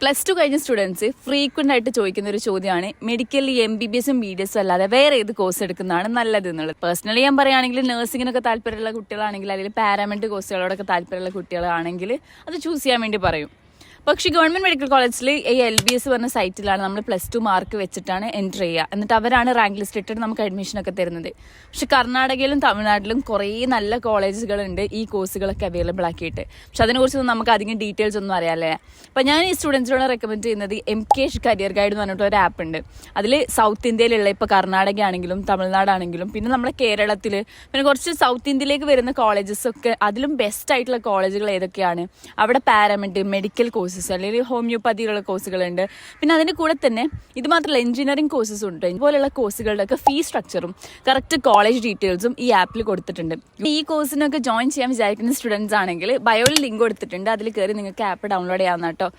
Plus two കഴിഞ്ഞ students frequent ആയിട്ട് ചോദിക്കുന്ന ഒരു ചോദ്യമാണ് മെഡിക്കൽ MBBS BDS അല്ലാതെ വേറെ ഏത് കോഴ്സ് എടുക്കുന്നതാണ് നല്ലത് എന്നുള്ളത്. പേഴ്സണലി ഞാൻ പറയുകയാണെങ്കിൽ നഴ്സിങ്ങിനൊക്കെ താല്പര്യമുള്ള കുട്ടികളാണെങ്കിൽ അല്ലെങ്കിൽ പാരാമെഡിക്കൽ കോഴ്സുകളോടൊക്കെ താല്പര്യമുള്ള കുട്ടികളാണെങ്കിൽ അത് ചൂസ് ചെയ്യാൻ വേണ്ടി പറയും. പക്ഷേ ഗവൺമെന്റ് മെഡിക്കൽ കോളേജിൽ ഈ LBS പറഞ്ഞ സൈറ്റിലാണ് നമ്മൾ പ്ലസ് 2 മാർക്ക് വെച്ചിട്ടാണ് എൻറ്റർ ചെയ്യുക. എന്നിട്ട് അവരാണ് റാങ്ക് ലിസ്റ്റ് ഇട്ടിട്ട് നമുക്ക് അഡ്മിഷനൊക്കെ തരുന്നത്. പക്ഷെ കർണാടകയിലും തമിഴ്നാട്ടിലും കുറേ നല്ല കോളേജുകളുണ്ട് ഈ കോഴ്സുകളൊക്കെ അവൈലബിൾ ആക്കിയിട്ട്. പക്ഷെ അതിനെക്കുറിച്ചൊന്നും നമുക്ക് അധികം ഡീറ്റെയിൽസ് ഒന്നും അറിയാമല്ലേ. അപ്പോൾ ഞാൻ ഈ സ്റ്റുഡൻസിനോട് റെക്കമെൻഡ് ചെയ്യുന്നത് MK കരിയർ ഗൈഡ് എന്ന് പറഞ്ഞിട്ട് ഒരു ആപ്പ് ഉണ്ട്. അതിൽ സൗത്ത് ഇന്ത്യയിലുള്ള ഇപ്പോൾ കർണാടക ആണെങ്കിലും തമിഴ്നാടാണെങ്കിലും പിന്നെ നമ്മുടെ കേരളത്തിൽ പിന്നെ കുറച്ച് സൗത്ത് ഇന്ത്യയിലേക്ക് വരുന്ന കോളേജസ് ഒക്കെ അതിലും ബെസ്റ്റ് ആയിട്ടുള്ള കോളേജുകൾ ഏതൊക്കെയാണ്, അവിടെ പാരാമെഡ് മെഡിക്കൽ കോഴ്സസ് അല്ലെങ്കിൽ ഹോമിയോപ്പതിയുള്ള കോഴ്സുകളുണ്ട്. പിന്നെ അതിൻ്റെ കൂടെ തന്നെ ഇത് മാത്രമല്ല എഞ്ചിനീയറിംഗ് കോഴ്സസ് ഉണ്ട്. ഇതുപോലെയുള്ള കോഴ്സുകളുടെ ഒക്കെ ഫീസ് സ്ട്രക്ചറും കറക്റ്റ് കോളേജ് ഡീറ്റെയിൽസും ഈ ആപ്പിൽ കൊടുത്തിട്ടുണ്ട്. ഈ കോഴ്സിനൊക്കെ ജോയിൻ ചെയ്യാൻ വിചാരിക്കുന്ന സ്റ്റുഡൻസ് ആണെങ്കിൽ ബയോയിൽ ലിങ്ക് കൊടുത്തിട്ടുണ്ട്. അതിൽ കയറി നിങ്ങൾക്ക് ആപ്പ് ഡൗൺലോഡ് ചെയ്യാവുന്ന കേട്ടോ.